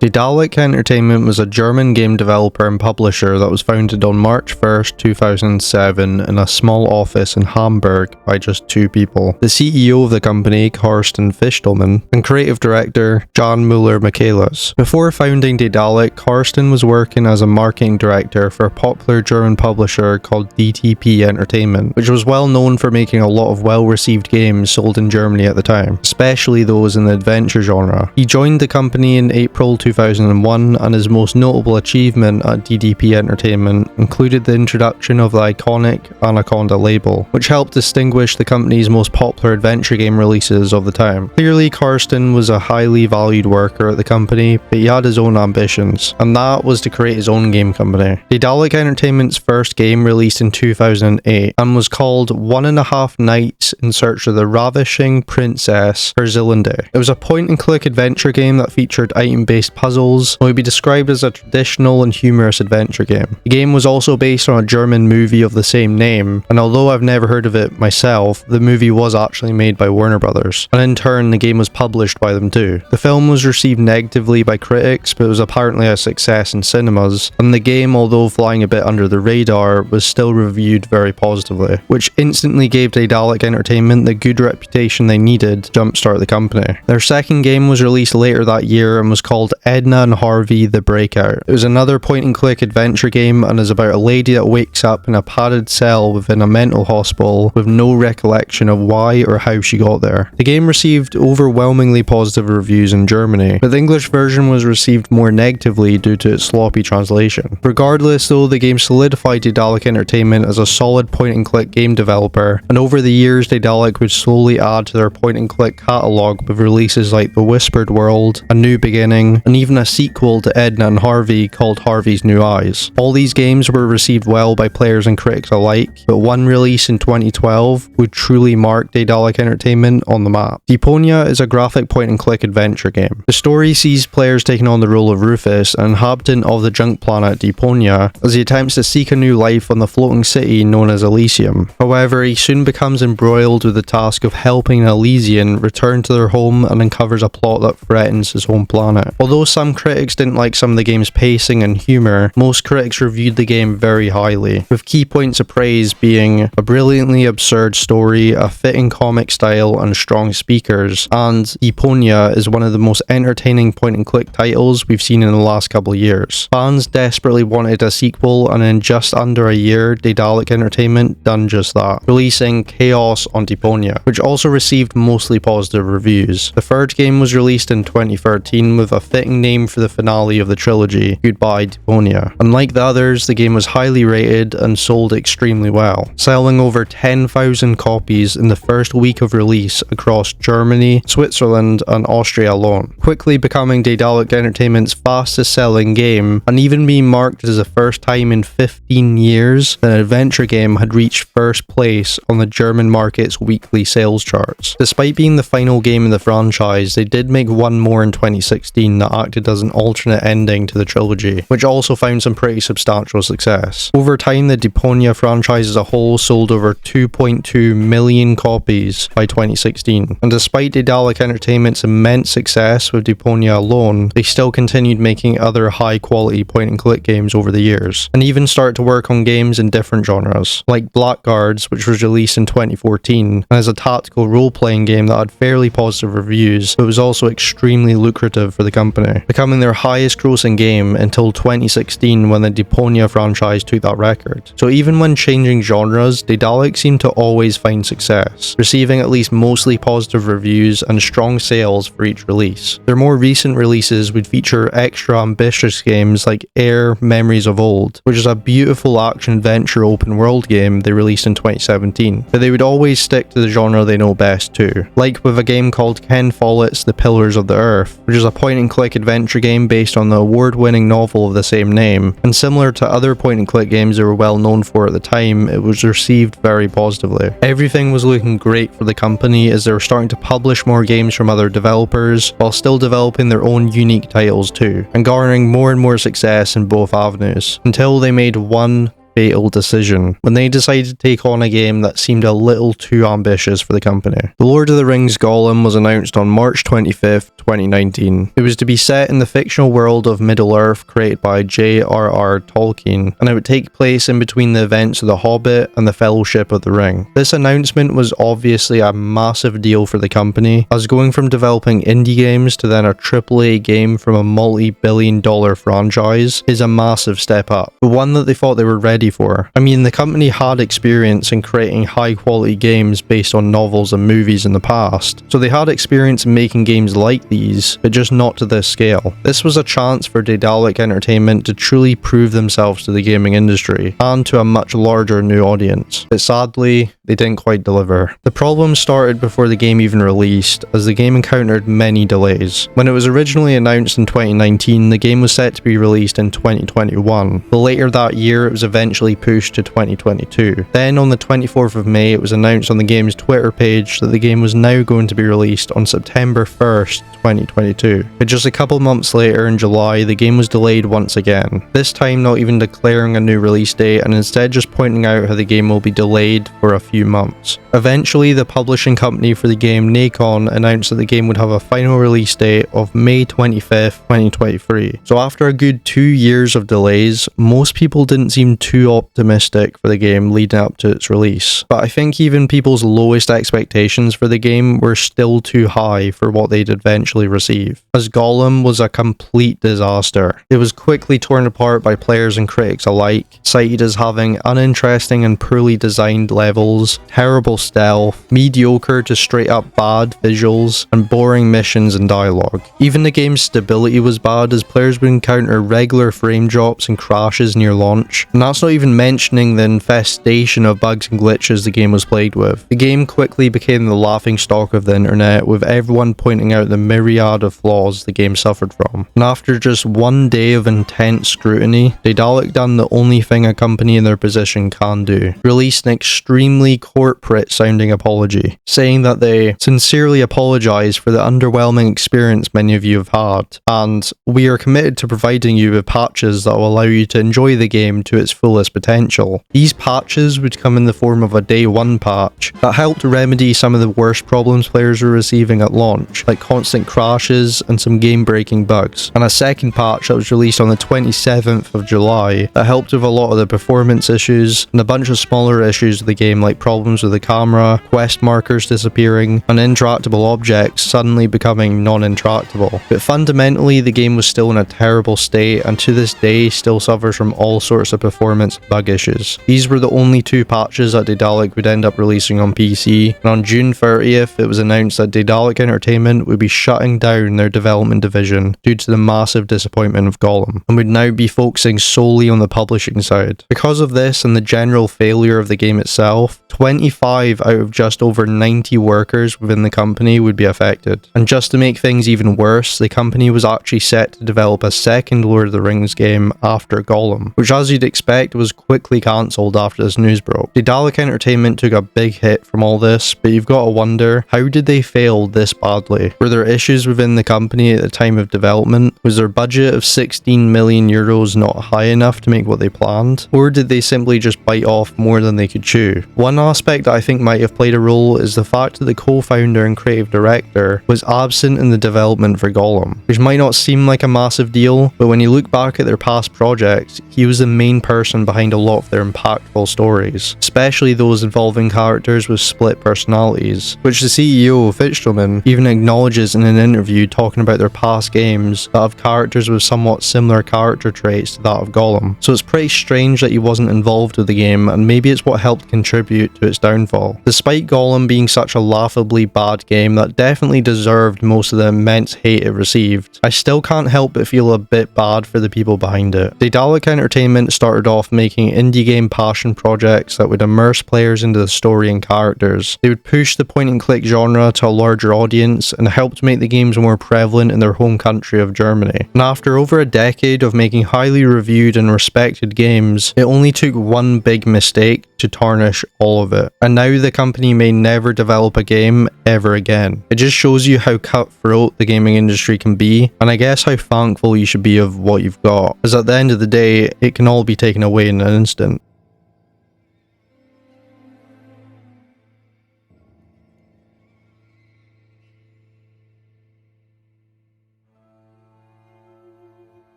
Daedalic Entertainment was a German game developer and publisher that was founded on March 1st, 2007 in a small office in Hamburg by just 2 people. The CEO of the company, Carsten Fichtelmann, and creative director, Jan Müller-Michaelis. Before founding Daedalic, Carsten was working as a marketing director for a popular German publisher called DTP Entertainment, which was well known for making a lot of well-received games sold in Germany at the time, especially those in the adventure genre. He joined the company in April 2001, and his most notable achievement at DDP Entertainment included the introduction of the iconic Anaconda label, which helped distinguish the company's most popular adventure game releases of the time. Clearly, Carsten was a highly valued worker at the company, but he had his own ambitions, and that was to create his own game company. Daedalic Entertainment's first game released in 2008 and was called 1.5 Nights in Search of the Ravishing Princess Herzlinde. It was a point-and-click adventure game that featured item-based puzzles and would be described as a traditional and humorous adventure game. The game was also based on a German movie of the same name, and although I've never heard of it myself, the movie was actually made by Warner Brothers, and in turn the game was published by them too. The film was received negatively by critics, but it was apparently a success in cinemas, and the game, although flying a bit under the radar, was still reviewed very positively, which instantly gave Daedalic Entertainment the good reputation they needed to jumpstart the company. Their second game was released later that year and was called Edna and Harvey The Breakout. It was another point-and-click adventure game and is about a lady that wakes up in a padded cell within a mental hospital with no recollection of why or how she got there. The game received overwhelmingly positive reviews in Germany, but the English version was received more negatively due to its sloppy translation. Regardless though, the game solidified Daedalic Entertainment as a solid point-and-click game developer, and over the years Daedalic would slowly add to their point-and-click catalogue with releases like The Whispered World, A New Beginning, and even a sequel to Edna and Harvey called Harvey's New Eyes. All these games were received well by players and critics alike, but one release in 2012 would truly mark Daedalic Entertainment on the map. Deponia is a graphic point-and-click adventure game. The story sees players taking on the role of Rufus, an inhabitant of the junk planet Deponia, as he attempts to seek a new life on the floating city known as Elysium. However, he soon becomes embroiled with the task of helping an Elysian return to their home and uncovers a plot that threatens his home planet. Although some critics didn't like some of the game's pacing and humour, most critics reviewed the game very highly, with key points of praise being a brilliantly absurd story, a fitting comic style and strong speakers, and Deponia is one of the most entertaining point-and-click titles we've seen in the last couple of years. Fans desperately wanted a sequel, and in just under a year, Daedalic Entertainment done just that, releasing Chaos on Deponia, which also received mostly positive reviews. The third game was released in 2013 with a fitting name for the finale of the trilogy, Goodbye Deponia. Unlike the others, the game was highly rated and sold extremely well, selling over 10,000 copies in the first week of release across Germany, Switzerland, and Austria alone, quickly becoming Daedalic Entertainment's fastest selling game, and even being marked as the first time in 15 years that an adventure game had reached first place on the German market's weekly sales charts. Despite being the final game in the franchise, they did make one more in 2016 that acted as an alternate ending to the trilogy, which also found some pretty substantial success. Over time, the Deponia franchise as a whole sold over 2.2 million copies by 2016, and despite Daedalic Entertainment's immense success with Deponia alone, they still continued making other high-quality point-and-click games over the years, and even started to work on games in different genres, like Blackguards, which was released in 2014, and is a tactical role-playing game that had fairly positive reviews, but was also extremely lucrative for the company, becoming their highest grossing game until 2016 when the Deponia franchise took that record. So even when changing genres, Daedalic seemed to always find success, receiving at least mostly positive reviews and strong sales for each release. Their more recent releases would feature extra ambitious games like Air Memories of Old, which is a beautiful action-adventure open-world game they released in 2017, but they would always stick to the genre they know best too, like with a game called Ken Follett's The Pillars of the Earth, which is a point-and-click adventure game based on the award-winning novel of the same name, and similar to other point-and-click games they were well known for at the time, it was received very positively. Everything was looking great for the company as they were starting to publish more games from other developers, while still developing their own unique titles too, and garnering more and more success in both avenues, until they made one fatal decision when they decided to take on a game that seemed a little too ambitious for the company. The Lord of the Rings Gollum was announced on March 25th, 2019. It was to be set in the fictional world of Middle-earth created by J.R.R. Tolkien, and it would take place in between the events of The Hobbit and the Fellowship of the Ring. This announcement was obviously a massive deal for the company, as going from developing indie games to then a AAA game from a multi-billion-dollar franchise is a massive step up, but one that they thought they were ready for. I mean, the company had experience in creating high-quality games based on novels and movies in the past, so they had experience in making games like these, but just not to this scale. This was a chance for Daedalic Entertainment to truly prove themselves to the gaming industry, and to a much larger new audience. But sadly, they didn't quite deliver. The problem started before the game even released, as the game encountered many delays. When it was originally announced in 2019, the game was set to be released in 2021, but later that year it was eventually pushed to 2022. Then on the 24th of May, it was announced on the game's Twitter page that the game was now going to be released on September 1st, 2022. But just a couple months later, in July, the game was delayed once again, this time not even declaring a new release date and instead just pointing out how the game will be delayed for a few months. Eventually, the publishing company for the game, Nacon, announced that the game would have a final release date of May 25th, 2023. So after a good 2 years of delays, most people didn't seem too optimistic for the game leading up to its release. But I think even people's lowest expectations for the game were still too high for what they'd eventually receive, as Gollum was a complete disaster. It was quickly torn apart by players and critics alike, cited as having uninteresting and poorly designed levels, terrible stealth, mediocre to straight up bad visuals, and boring missions and dialogue. Even the game's stability was bad, as players would encounter regular frame drops and crashes near launch, and that's not even mentioning the infestation of bugs and glitches the game was plagued with. The game quickly became the laughingstock of the internet, with everyone pointing out the myriad of flaws the game suffered from. And after just one day of intense scrutiny, Daedalic done the only thing a company in their position can do: released an extremely corporate sounding apology, saying that they sincerely apologize for the underwhelming experience many of you have had, and we are committed to providing you with patches that will allow you to enjoy the game to its fullest potential. These patches would come in the form of a day one patch that helped remedy some of the worst problems players were receiving at launch, like constant crashes and some game-breaking bugs, and a second patch that was released on the 27th of July that helped with a lot of the performance issues and a bunch of smaller issues with the game, like problems with the camera, quest markers disappearing, and interactable objects suddenly becoming non-interactable. But fundamentally, the game was still in a terrible state, and to this day still suffers from all sorts of performance and bug issues. These were the only two patches that Daedalic would end up releasing on PC, and on June 30th, it was announced that Daedalic Entertainment would be shutting down their development division due to the massive disappointment of Gollum, and would now be focusing solely on the publishing side. Because of this and the general failure of the game itself, 25 out of just over 90 workers within the company would be affected. And just to make things even worse, the company was actually set to develop a second Lord of the Rings game after Gollum, which, as you'd expect, was quickly cancelled after this news broke. Daedalic Entertainment took a big hit from all this, but you've got to wonder, how did they fail this badly? Were there issues within the company at the time of development? Was their budget of 16 million euros not high enough to make what they planned? Or did they simply just bite off more than they could chew? One aspect that I think might have played a role is the fact that the co-founder and creative director was absent in the development for Gollum, which might not seem like a massive deal, but when you look back at their past projects, he was the main person behind a lot of their impactful stories, especially those involving characters with split personalities, which the CEO of ItsAnomal even acknowledges in an interview talking about their past games that have characters with somewhat similar character traits to that of Gollum. So it's pretty strange that he wasn't involved with the game, and maybe it's what helped contribute to its downfall. Despite Gollum being such a laughably bad game that definitely deserved most of the immense hate it received, I still can't help but feel a bit bad for the people behind it. Daedalic Entertainment started off making indie game passion projects that would immerse players into the story and characters. They would push the point and click genre to a larger audience and help to make the games more prevalent in their home country of Germany. And after over a decade of making highly reviewed and respected games, it only took one big mistake to tarnish all of it. And now the company may never develop a game ever again. It just shows you how cutthroat the gaming industry can be, and I guess how thankful you should be of what you've got, as at the end of the day, it can all be taken away in an instant.